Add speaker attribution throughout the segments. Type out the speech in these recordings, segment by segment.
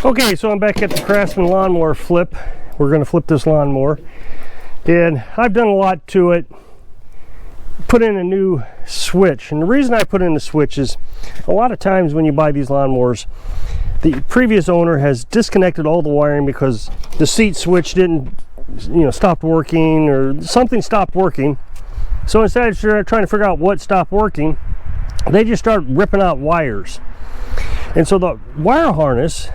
Speaker 1: Okay, so I'm back at the Craftsman lawnmower flip. We're going to flip this lawnmower, and I've done a lot to it. Put in a new switch, and the reason I put in the switch is a lot of times when you buy these lawnmowers, the previous owner has disconnected all the wiring because the seat switch didn't, stopped working, or something stopped working. So instead of trying to figure out what stopped working, they just start ripping out wires. And so the wire harness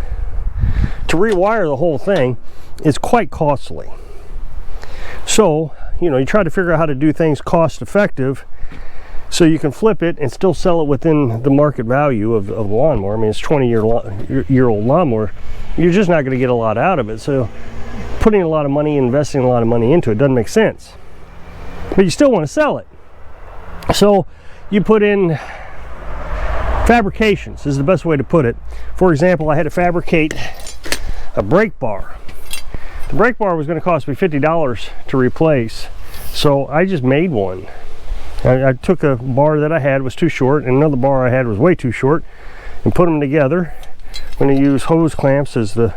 Speaker 1: to rewire the whole thing is quite costly. So, you try to figure out how to do things cost effective so you can flip it and still sell it within the market value of the lawnmower. I mean, it's 20-year-old lawnmower. You're just not going to get a lot out of it. So putting a lot of money, investing a lot of money into it doesn't make sense. But you still want to sell it. So you put in fabrications is the best way to put it. For example, I had to fabricate a brake bar. The brake bar was going to cost me $50 to replace, so I just made one. I took a bar that I had was too short, and another bar I had was way too short, and put them together. I'm going to use hose clamps as the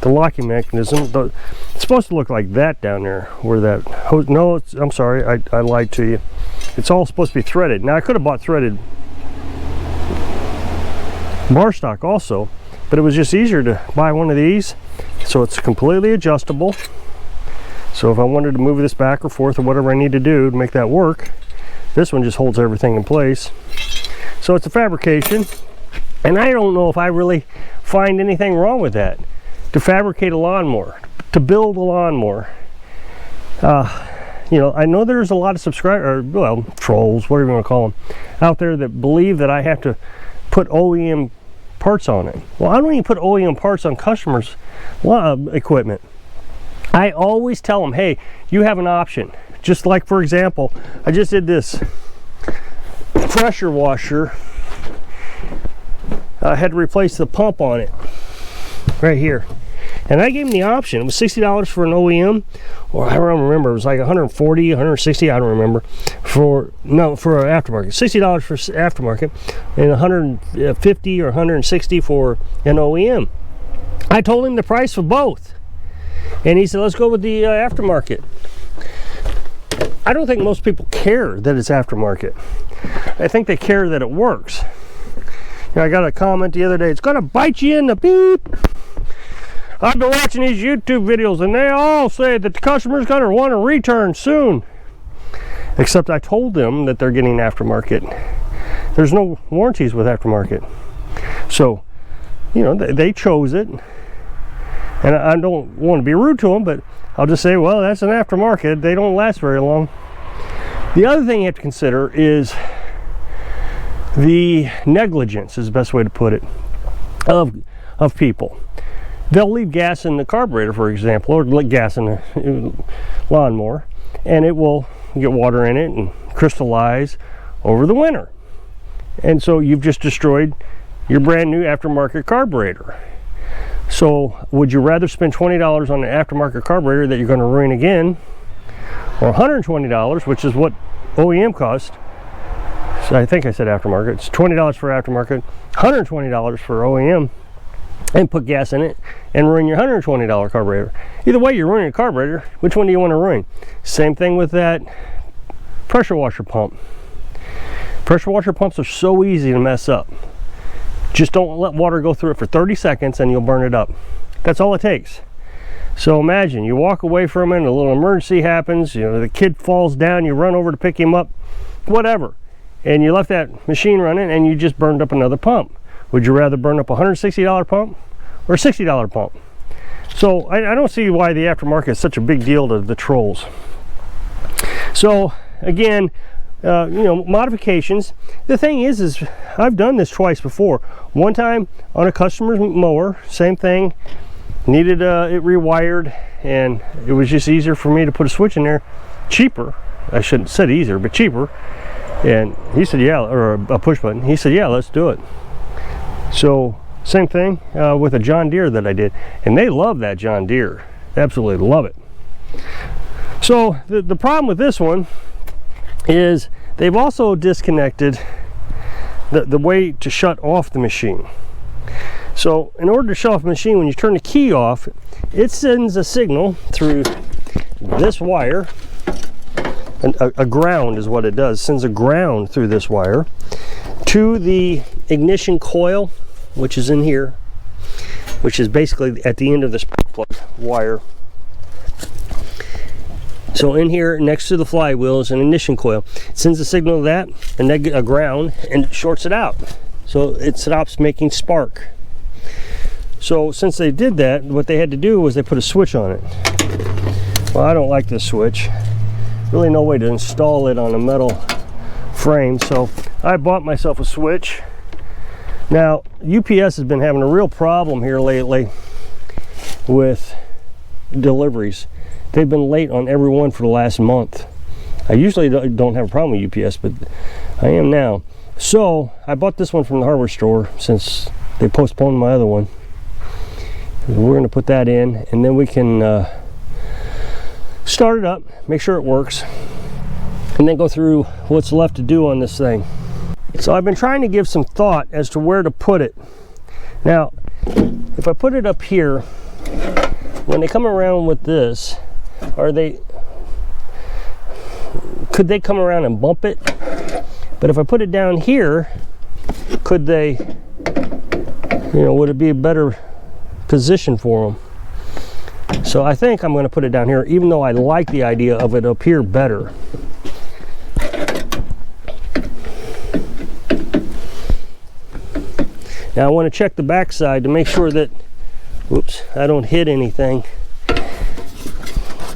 Speaker 1: locking mechanism. It's supposed to look like that down there, where that hose. No, I'm sorry, I lied to you. It's all supposed to be threaded. Now I could have bought threaded bar stock also, but it was just easier to buy one of these. So it's completely adjustable. So if I wanted to move this back or forth or whatever I need to do to make that work, this one just holds everything in place. So it's a fabrication, and I don't know if I really find anything wrong with that. To fabricate a lawnmower, to build a lawnmower, I know there's a lot of trolls, whatever you want to call them, out there that believe that I have to put OEM parts on it. Well, I don't even put OEM parts on customers' equipment. I always tell them, hey, you have an option. Just like, for example, I just did this pressure washer. I had to replace the pump on it right here, and I gave them the option. It was $60 for an OEM, or I don't remember, it was like 140, 160, I don't remember, for an aftermarket. $60 for aftermarket and 150 or 160 for an OEM. I told him the price for both, and he said, let's go with the aftermarket. I don't think most people care that it's aftermarket. I think they care that it works. I got a comment the other day, it's gonna bite you in the beep. I've been watching these YouTube videos, and they all say that the customer's going to want a return soon. Except I told them that they're getting aftermarket. There's no warranties with aftermarket. So, they chose it. And I don't want to be rude to them, but I'll just say, well, that's an aftermarket. They don't last very long. The other thing you have to consider is the negligence, is the best way to put it, of people. They'll leave gas in the carburetor, for example, or gas in the lawnmower, and it will get water in it and crystallize over the winter. And so you've just destroyed your brand new aftermarket carburetor. So would you rather spend $20 on an aftermarket carburetor that you're going to ruin again, or $120, which is what OEM cost? So I think I said aftermarket. It's $20 for aftermarket, $120 for OEM, and put gas in it and ruin your $120 carburetor. Either way, you're ruining a carburetor. Which one do you want to ruin? Same thing with that pressure washer pump. Pressure washer pumps are so easy to mess up. Just don't let water go through it for 30 seconds and you'll burn it up. That's all it takes. So imagine you walk away from it and a little emergency happens, the kid falls down, you run over to pick him up, whatever, and you left that machine running and you just burned up another pump. Would you rather burn up a $160 pump or a $60 pump? So I don't see why the aftermarket is such a big deal to the trolls. So again, modifications. The thing is I've done this twice before. One time on a customer's mower, same thing, needed it rewired, and it was just easier for me to put a switch in there, cheaper. I shouldn't have said easier, but cheaper. And he said, yeah, or a push button. He said, yeah, let's do it. So same thing with a John Deere that I did, and they love that John Deere. They absolutely love it. So the problem with this one is they've also disconnected the way to shut off the machine. So in order to shut off the machine, when you turn the key off, it sends a signal through this wire. A ground is what it does. It sends a ground through this wire to the ignition coil, which is in here, which is basically at the end of this plug wire. So in here next to the flywheel is an ignition coil. It sends a signal to that and then a ground and shorts it out, so it stops making spark. So since they did that, what they had to do was they put a switch on it. Well, I don't like this switch. Really no way to install it on a metal frame, so I bought myself a switch. Now UPS has been having a real problem here lately with deliveries. They've been late on every one for the last month. I usually don't have a problem with UPS, but I am now. So I bought this one from the hardware store since they postponed my other one. We're going to put that in, and then we can start it up, make sure it works, and then go through what's left to do on this thing. So I've been trying to give some thought as to where to put it. Now, if I put it up here, when they come around with this, could they come around and bump it? But if I put it down here, could they, would it be a better position for them? So I think I'm going to put it down here, even though I like the idea of it up here better. Now I want to check the back side to make sure that, whoops, I don't hit anything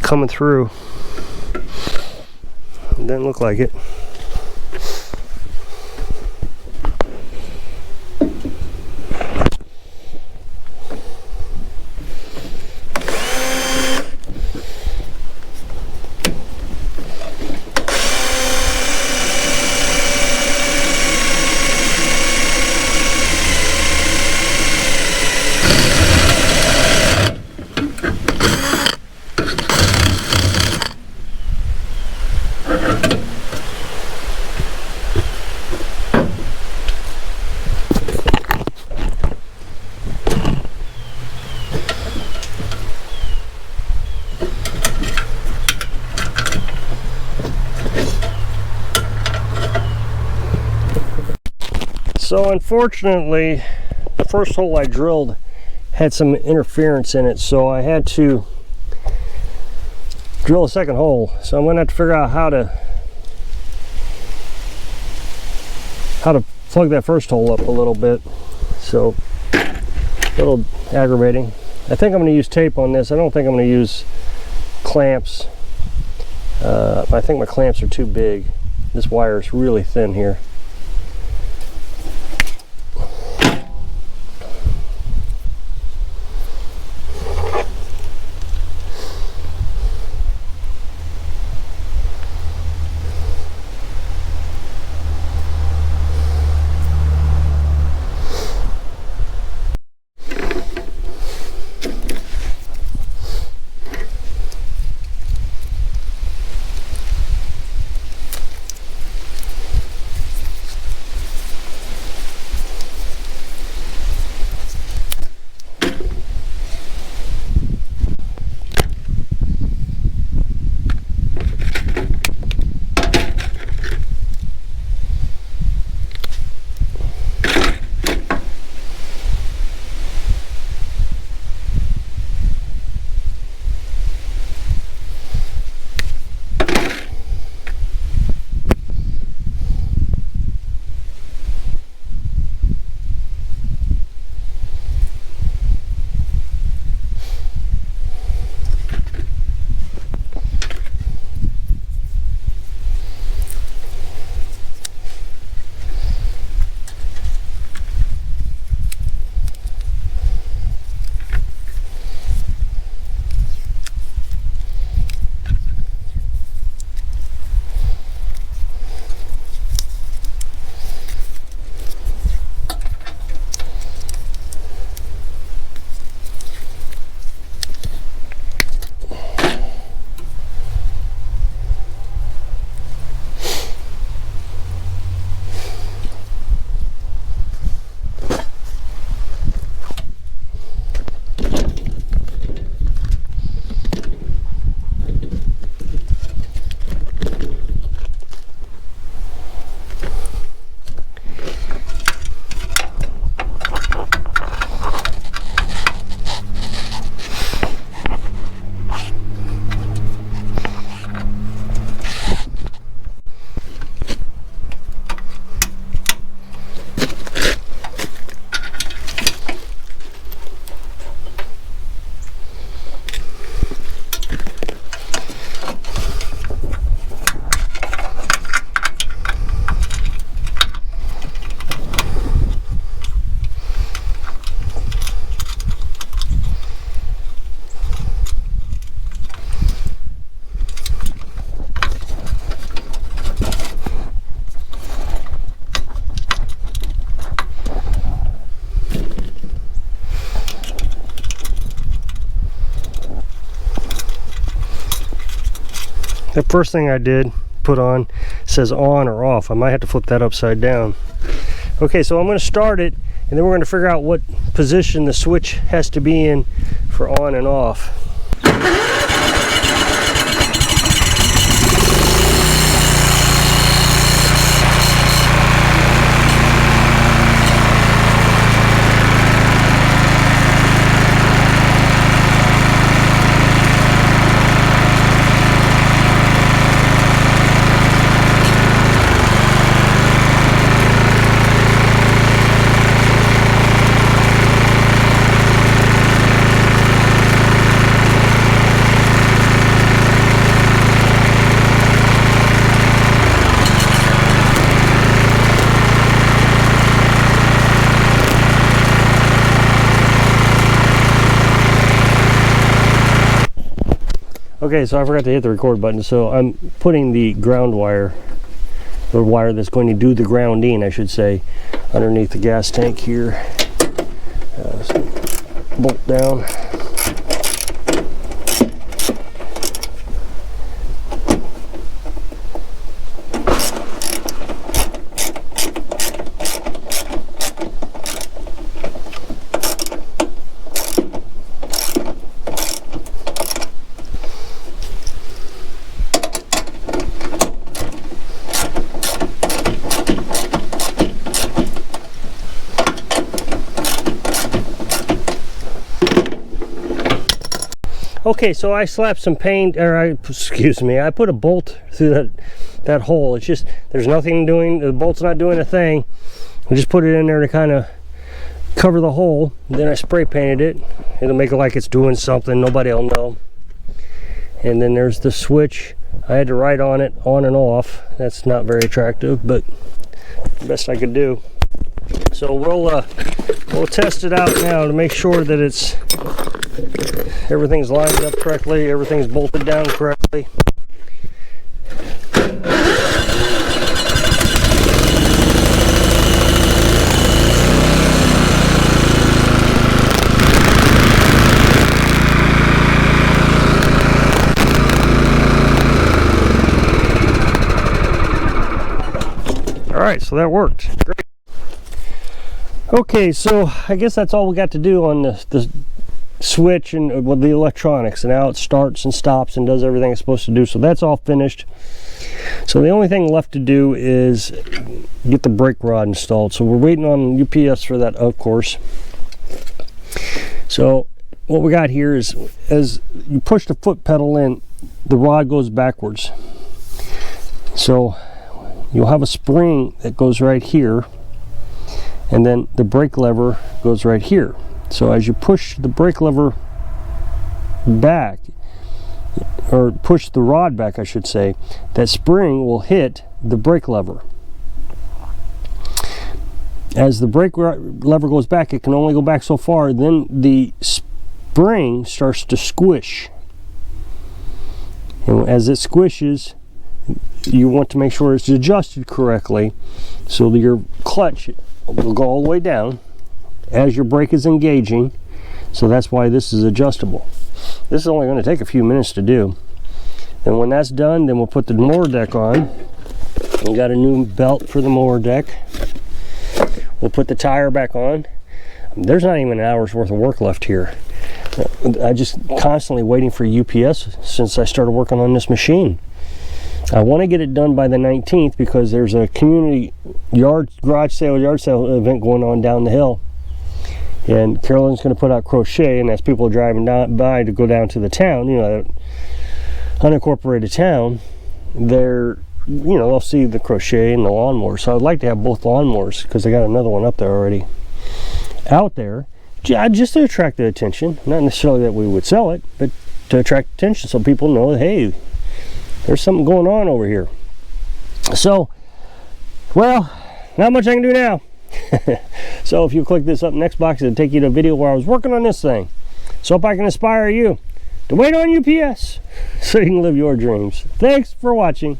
Speaker 1: coming through. It doesn't look like it. So unfortunately, the first hole I drilled had some interference in it, so I had to drill a second hole. So I'm going to have to figure out how to plug that first hole up a little bit. So a little aggravating. I think I'm going to use tape on this. I don't think I'm going to use clamps. I think my clamps are too big. This wire is really thin here. The first thing I did put on says on or off. I might have to flip that upside down. Okay, so I'm going to start it, and then we're going to figure out what position the switch has to be in for on and off. Okay, so I forgot to hit the record button, so I'm putting the ground wire, the wire that's going to do the grounding, I should say, underneath the gas tank here. Bolt down. Okay, so I slapped some paint, excuse me, I put a bolt through that hole. It's just, there's nothing doing, the bolt's not doing a thing. I just put it in there to kind of cover the hole. Then I spray painted it. It'll make it like it's doing something, nobody will know. And then there's the switch. I had to write on it, on and off. That's not very attractive, but the best I could do. So we'll test it out now to make sure that everything's lined up correctly, everything's bolted down correctly. All right, so that worked. Great. Okay, so I guess that's all we got to do on the switch and with the electronics, and now it starts and stops and does everything it's supposed to do. So that's all finished. So the only thing left to do is get the brake rod installed. So we're waiting on UPS for that, of course. So what we got here is, as you push the foot pedal in, the rod goes backwards. So you'll have a spring that goes right here, and then the brake lever goes right here. So as you push the brake lever back, or push the rod back I should say, that spring will hit the brake lever. As the brake lever goes back, it can only go back so far, then the spring starts to squish. And as it squishes, you want to make sure it's adjusted correctly, so that your clutch will go all the way down as your brake is engaging. So that's why this is adjustable. This is only going to take a few minutes to do. And when that's done, then we'll put the mower deck on. We got a new belt for the mower deck. We'll put the tire back on. There's not even an hour's worth of work left here. I just constantly waiting for UPS since I started working on this machine. I want to get it done by the 19th because there's a community yard sale event going on down the hill. And Carolyn's going to put out crochet, and as people are driving by to go down to the town, you know, unincorporated town, they'll see the crochet and the lawnmower. So I'd like to have both lawnmowers because I got another one up there already out there, just to attract the attention. Not necessarily that we would sell it, but to attract attention so people know, hey, there's something going on over here. So, well, not much I can do now. So if you click this up next box, it'll take you to a video where I was working on this thing. So if I can inspire you to wait on UPS so you can live your dreams. Thanks for watching.